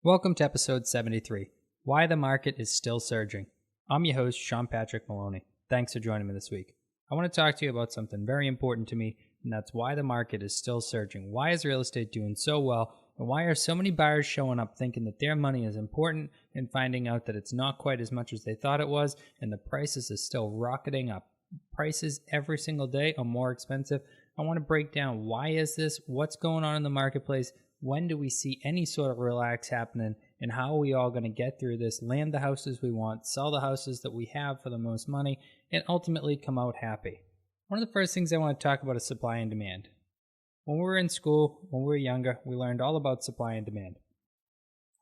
Welcome to episode 73, Why the Market is Still Surging. I'm your host, Sean Patrick Maloney. Thanks for joining me this week. I want to talk to you about something very important to me, and that's why the market is still surging. Why is real estate doing so well, and why are so many buyers showing up thinking that their money is important and finding out that it's not quite as much as they thought it was, and the prices are still rocketing up. Prices every single day are more expensive. I want to break down why is this, what's going on in the marketplace, when do we see any sort of relax happening, and how are we all going to get through this, land the houses we want, sell the houses that we have for the most money, and ultimately come out happy. One of the first things I want to talk about is supply and demand. When we were in school, when we were younger, we learned all about supply and demand.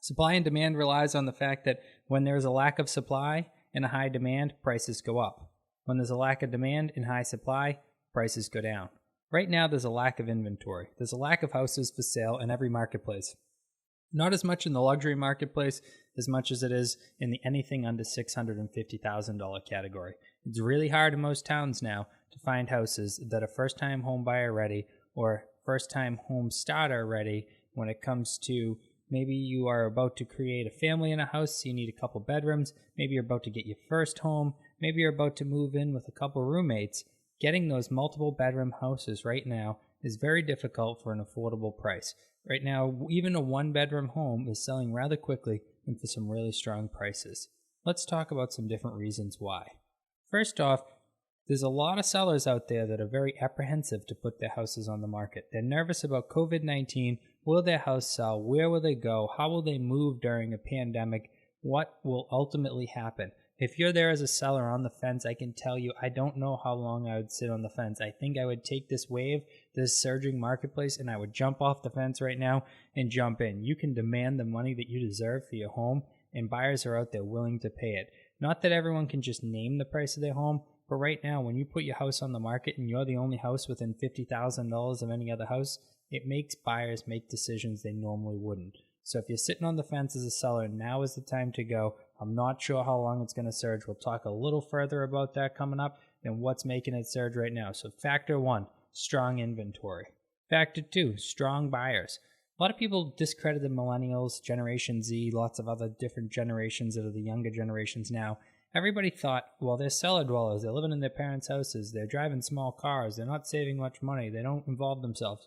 Supply and demand relies on the fact that when there's a lack of supply and a high demand, prices go up. When there's a lack of demand and high supply, prices go down. Right now, there's a lack of inventory. There's a lack of houses for sale in every marketplace. Not as much in the luxury marketplace as much as it is in the anything under $650,000 category. It's really hard in most towns now to find houses that are first-time home buyer ready or first-time home starter ready when it comes to maybe you are about to create a family in a house, so you need a couple bedrooms. Maybe you're about to get your first home. Maybe you're about to move in with a couple roommates. Getting those multiple bedroom houses right now is very difficult for an affordable price. Right now, even a one bedroom home is selling rather quickly and for some really strong prices. Let's talk about some different reasons why. First off, there's a lot of sellers out there that are very apprehensive to put their houses on the market. They're nervous about COVID-19. Will their house sell? Where will they go? How will they move during a pandemic? What will ultimately happen? If you're there as a seller on the fence, I can tell you I don't know how long I would sit on the fence. I think I would take this wave, this surging marketplace, and I would jump off the fence right now and jump in. You can demand the money that you deserve for your home, and buyers are out there willing to pay it. Not that everyone can just name the price of their home, but right now when you put your house on the market and you're the only house within $50,000 of any other house, it makes buyers make decisions they normally wouldn't. So if you're sitting on the fence as a seller, now is the time to go. I'm not sure how long it's going to surge. We'll talk a little further about that coming up and what's making it surge right now. So factor one, strong inventory. Factor two, strong buyers. A lot of people discredit the millennials, Generation Z, lots of other different generations that are the younger generations now. Everybody thought, well, they're cellar dwellers. They're living in their parents' houses. They're driving small cars. They're not saving much money. They don't involve themselves.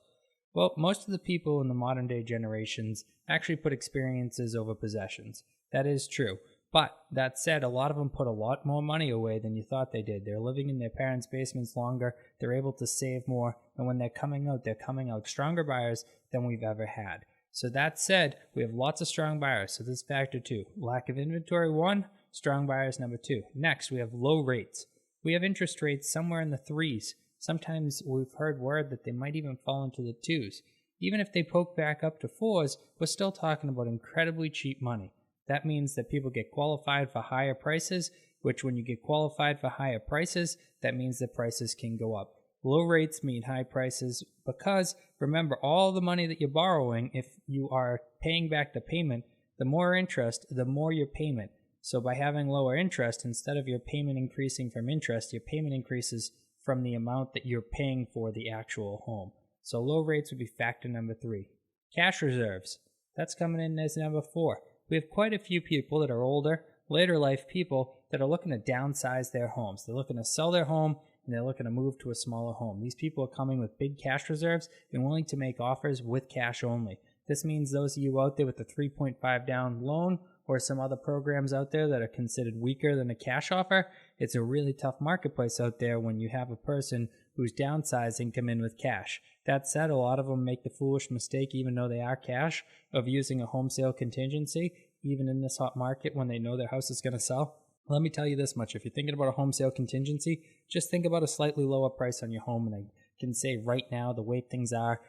Well, most of the people in the modern day generations actually put experiences over possessions. That is true. But that said, a lot of them put a lot more money away than you thought they did. They're living in their parents' basements longer. They're able to save more. And when they're coming out stronger buyers than we've ever had. So that said, we have lots of strong buyers. So this is factor two. Lack of inventory, one. Strong buyers, number two. Next, we have low rates. We have interest rates somewhere in the threes. Sometimes we've heard word that they might even fall into the twos. Even if they poke back up to fours, we're still talking about incredibly cheap money. That means that people get qualified for higher prices, which when you get qualified for higher prices, that means that prices can go up. Low rates mean high prices because, remember, all the money that you're borrowing, if you are paying back the payment, the more interest, the more your payment. So by having lower interest, instead of your payment increasing from interest, your payment increases from the amount that you're paying for the actual home. So low rates would be factor number three. Cash reserves. That's coming in as number four. We have quite a few people that are older, later life people that are looking to downsize their homes. They're looking to sell their home and they're looking to move to a smaller home. These people are coming with big cash reserves and willing to make offers with cash only. This means those of you out there with the 3.5 down loan or some other programs out there that are considered weaker than a cash offer, it's a really tough marketplace out there when you have a person who's downsizing come in with cash. That said, a lot of them make the foolish mistake, even though they are cash, of using a home sale contingency, even in this hot market when they know their house is going to sell. Let me tell you this much. If you're thinking about a home sale contingency, just think about a slightly lower price on your home. And I can say right now, the way things are,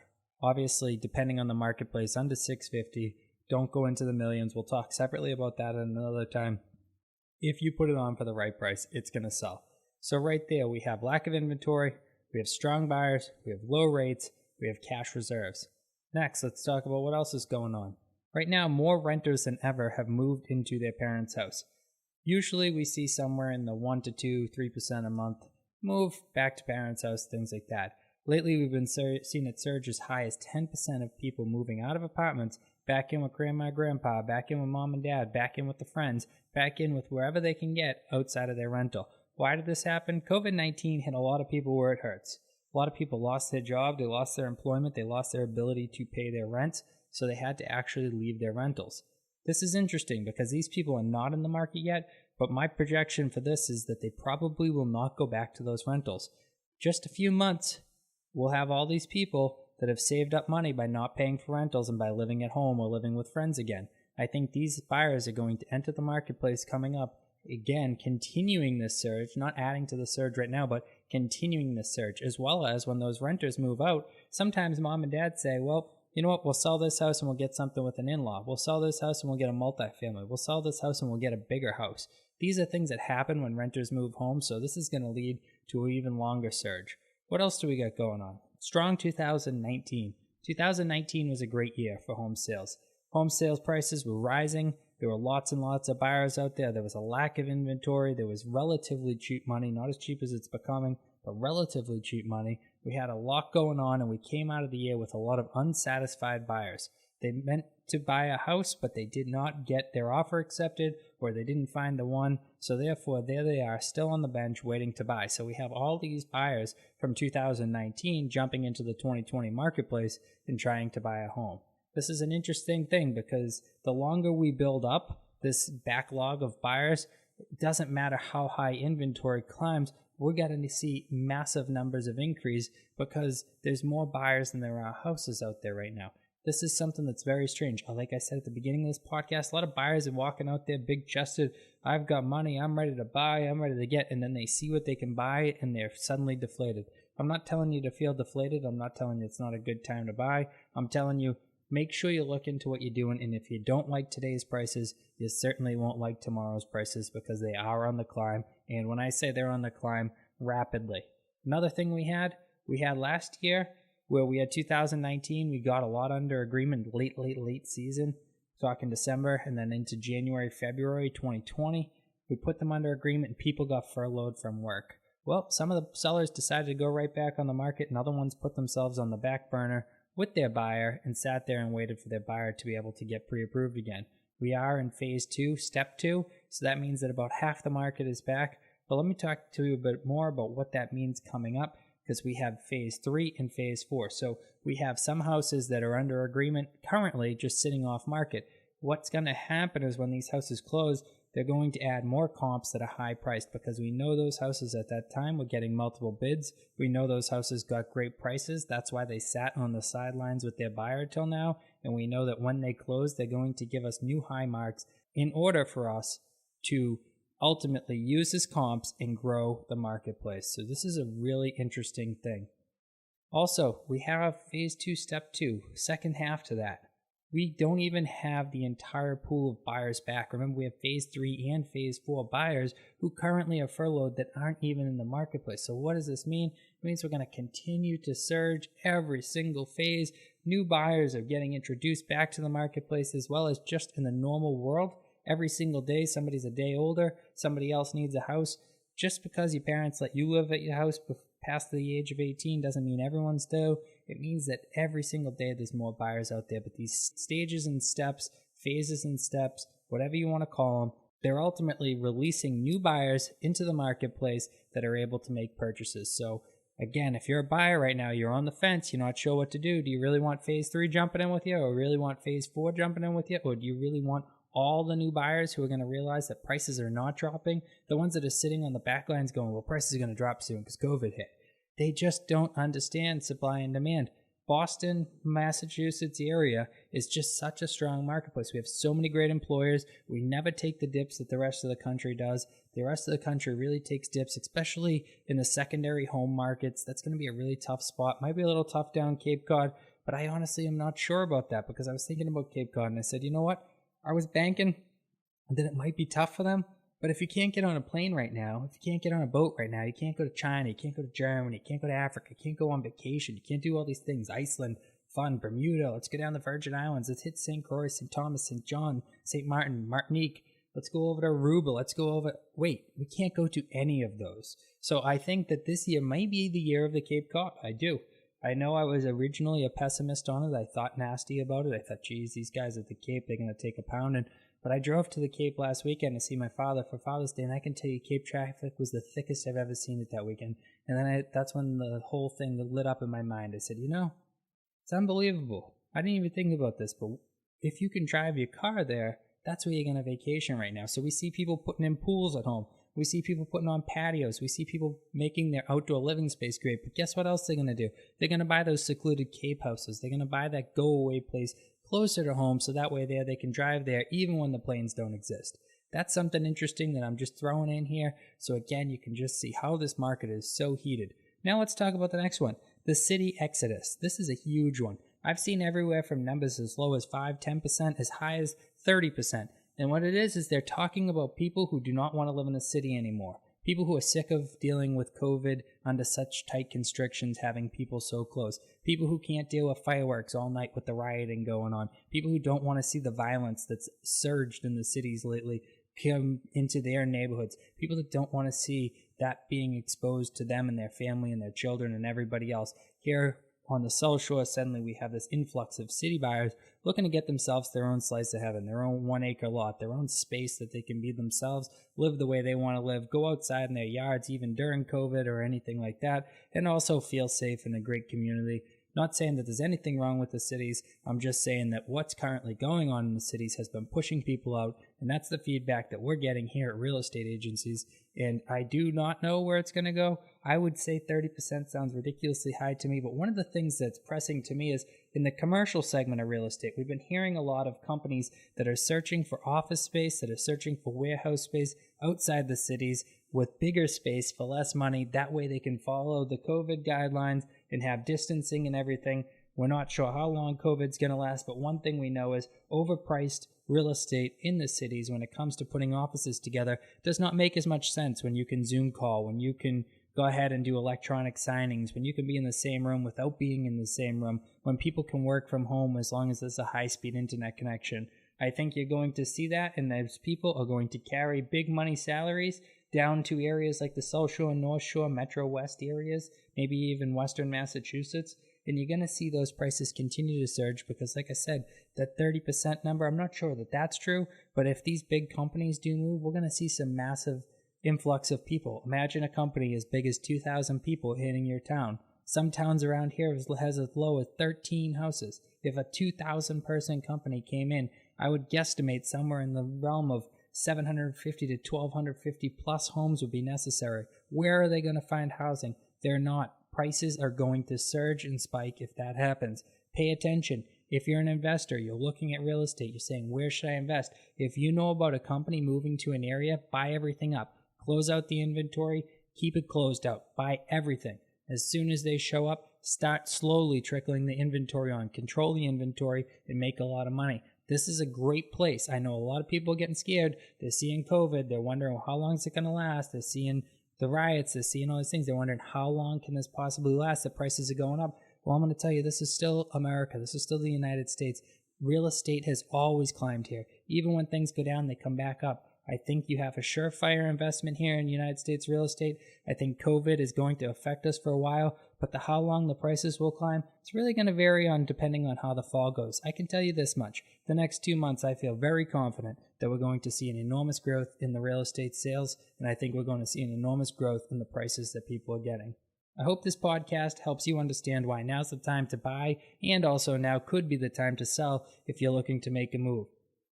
obviously, depending on the marketplace, under $650, don't go into the millions. We'll talk separately about that at another time. If you put it on for the right price, it's going to sell. So right there, we have lack of inventory, we have strong buyers, we have low rates, we have cash reserves. Next, let's talk about what else is going on. Right now, more renters than ever have moved into their parents' house. Usually we see somewhere in the 1 to 2, 3% a month move back to parents' house, things like that. Lately, we've been seeing it surge as high as 10% of people moving out of apartments back in with grandma, grandpa, back in with mom and dad, back in with the friends, back in with wherever they can get outside of their rental. Why did this happen? COVID-19 hit a lot of people where it hurts. A lot of people lost their job, they lost their employment, they lost their ability to pay their rents, so they had to actually leave their rentals. This is interesting because these people are not in the market yet, but my projection for this is that they probably will not go back to those rentals. Just a few months, we'll have all these people that have saved up money by not paying for rentals and by living at home or living with friends again. I think these buyers are going to enter the marketplace coming up, again, continuing this surge, not adding to the surge right now, but continuing this surge, as well as when those renters move out, sometimes mom and dad say, well, you know what, we'll sell this house and we'll get something with an in-law. We'll sell this house and we'll get a multifamily. We'll sell this house and we'll get a bigger house. These are things that happen when renters move home, so this is going to lead to an even longer surge. What else do we got going on? Strong 2019. 2019 was a great year for home sales. Home sales prices were rising. There were lots and lots of buyers out there. There was a lack of inventory. There was relatively cheap money, not as cheap as it's becoming, but relatively cheap money. We had a lot going on, and we came out of the year with a lot of unsatisfied buyers. They meant to buy a house, but they did not get their offer accepted, or they didn't find the one, so therefore there they are, still on the bench waiting to buy. So we have all these buyers from 2019 jumping into the 2020 marketplace and trying to buy a home. This is an interesting thing because the longer we build up this backlog of buyers, it doesn't matter how high inventory climbs, we're going to see massive numbers of increase because there's more buyers than there are houses out there right now. This is something that's very strange. Like I said at the beginning of this podcast, a lot of buyers are walking out there big-chested, I've got money, I'm ready to buy, I'm ready to get, and then they see what they can buy and they're suddenly deflated. I'm not telling you to feel deflated. I'm not telling you it's not a good time to buy. I'm telling you, make sure you look into what you're doing, and if you don't like today's prices, you certainly won't like tomorrow's prices because they are on the climb, and when I say they're on the climb, rapidly. Another thing we had last year, where we had 2019, we got a lot under agreement late season, talking December, and then into January, February 2020. We put them under agreement, and people got furloughed from work. Well, some of the sellers decided to go right back on the market, and other ones put themselves on the back burner with their buyer and sat there and waited for their buyer to be able to get pre-approved again. We are in phase 2, step 2, so that means that about half the market is back. But let me talk to you a bit more about what that means coming up, because we have phase 3 and phase 4. So we have some houses that are under agreement currently just sitting off market. What's going to happen is when these houses close, they're going to add more comps that are high priced because we know those houses at that time were getting multiple bids. We know those houses got great prices. That's why they sat on the sidelines with their buyer till now. And we know that when they close, they're going to give us new high marks in order for us to ultimately use as comps and grow the marketplace. So this is a really interesting thing. Also, we have phase 2, step 2, second half to that. We don't even have the entire pool of buyers back. Remember, we have phase 3 and phase 4 buyers who currently are furloughed that aren't even in the marketplace. So what does this mean? It means we're going to continue to surge every single phase. New buyers are getting introduced back to the marketplace, as well as just in the normal world. Every single day, somebody's a day older, somebody else needs a house. Just because your parents let you live at your house past the age of 18 doesn't mean everyone's do. It means that every single day there's more buyers out there. But these stages and steps, phases and steps, whatever you want to call them, they're ultimately releasing new buyers into the marketplace that are able to make purchases. So again, if you're a buyer right now, you're on the fence, you're not sure what to do. Do you really want phase 3 jumping in with you, or really want phase 4 jumping in with you, or do you really want all the new buyers who are going to realize that prices are not dropping? The ones that are sitting on the back lines going, well, prices are going to drop soon because COVID hit. They just don't understand supply and demand. Boston, Massachusetts area is just such a strong marketplace. We have so many great employers. We never take the dips that the rest of the country does. The rest of the country really takes dips, especially in the secondary home markets. That's going to be a really tough spot. Might be a little tough down Cape Cod, but I honestly am not sure about that because I was thinking about Cape Cod and I said, you know what? I was banking that it might be tough for them. But if you can't get on a plane right now, if you can't get on a boat right now, you can't go to China, you can't go to Germany, you can't go to Africa, you can't go on vacation, you can't do all these things. Iceland, fun, Bermuda, let's go down the Virgin Islands, let's hit St. Croix, St. Thomas, St. John, St. Martin, Martinique, let's go over to Aruba, let's go over... Wait, we can't go to any of those. So I think that this year might be the year of the Cape Cod. I do. I know I was originally a pessimist on it. I thought nasty about it. I thought, geez, these guys at the Cape, they're going to take a pounding. But I drove to the Cape last weekend to see my father for Father's Day, and I can tell you Cape traffic was the thickest I've ever seen it that weekend. And then that's when the whole thing lit up in my mind. I said, it's unbelievable. I didn't even think about this, but if you can drive your car there, that's where you're going to vacation right now. So we see people putting in pools at home. We see people putting on patios. We see people making their outdoor living space great. But guess what else they're going to do? They're going to buy those secluded Cape houses. They're going to buy that go-away place closer to home so that way they can drive there even when the planes don't exist. That's something interesting that I'm just throwing in here. So again, you can just see how this market is so heated. Now let's talk about the next one, the city exodus. This is a huge one. I've seen everywhere from numbers as low as 5, 10%, as high as 30%. And what it is they're talking about people who do not want to live in a city anymore. People who are sick of dealing with COVID under such tight constrictions, having people so close. People who can't deal with fireworks all night with the rioting going on. People who don't want to see the violence that's surged in the cities lately come into their neighborhoods. People that don't want to see that being exposed to them and their family and their children and everybody else. Here on the South Shore, suddenly we have this influx of city buyers looking to get themselves their own slice of heaven, their own 1-acre lot, their own space that they can be themselves, live the way they want to live, go outside in their yards even during COVID or anything like that, and also feel safe in a great community. Not saying that there's anything wrong with the cities. I'm just saying that what's currently going on in the cities has been pushing people out, and that's the feedback that we're getting here at real estate agencies. And I do not know where it's going to go. I would say 30% sounds ridiculously high to me, but one of the things that's pressing to me is in the commercial segment of real estate, we've been hearing a lot of companies that are searching for office space, that are searching for warehouse space outside the cities with bigger space for less money. That way they can follow the COVID guidelines and have distancing and everything. We're not sure how long COVID's going to last, but one thing we know is overpriced real estate in the cities when it comes to putting offices together does not make as much sense when you can Zoom call, when you can go ahead and do electronic signings, when you can be in the same room without being in the same room, when people can work from home as long as there's a high-speed internet connection. I think you're going to see that, and those people are going to carry big money salaries down to areas like the South Shore and North Shore, Metro West areas, maybe even Western Massachusetts, and you're going to see those prices continue to surge because, like I said, that 30% number, I'm not sure that that's true, but if these big companies do move, we're going to see some massive influx of people. Imagine a company as big as 2,000 people hitting your town. Some towns around here has as low as 13 houses. If a 2,000 person company came in, I would guesstimate somewhere in the realm of 750 to 1,250 plus homes would be necessary. Where are they going to find housing? They're not. Prices are going to surge and spike if that happens. Pay attention. If you're an investor, you're looking at real estate, you're saying, where should I invest? If you know about a company moving to an area, buy everything up. Close out the inventory, keep it closed out. Buy everything. As soon as they show up, start slowly trickling the inventory on. Control the inventory and make a lot of money. This is a great place. I know a lot of people are getting scared. They're seeing COVID. They're wondering, well, how long is it going to last? They're seeing the riots. They're seeing all these things. They're wondering, how long can this possibly last? The prices are going up. Well, I'm going to tell you, this is still America. This is still the United States. Real estate has always climbed here. Even when things go down, they come back up. I think you have a surefire investment here in United States real estate. I think COVID is going to affect us for a while, but how long the prices will climb, it's really going to vary depending on how the fall goes. I can tell you this much. The next 2 months, I feel very confident that we're going to see an enormous growth in the real estate sales, and I think we're going to see an enormous growth in the prices that people are getting. I hope this podcast helps you understand why now's the time to buy, and also now could be the time to sell if you're looking to make a move.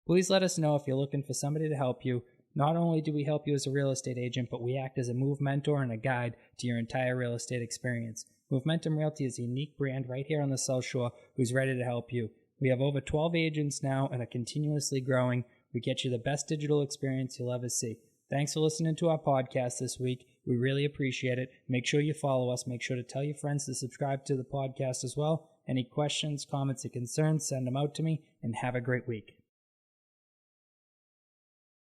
Please let us know if you're looking for somebody to help you. Not only do we help you as a real estate agent, but we act as a move mentor and a guide to your entire real estate experience. Movementum Realty is a unique brand right here on the South Shore who's ready to help you. We have over 12 agents now and are continuously growing. We get you the best digital experience you'll ever see. Thanks for listening to our podcast this week. We really appreciate it. Make sure you follow us. Make sure to tell your friends to subscribe to the podcast as well. Any questions, comments, or concerns, send them out to me, and have a great week.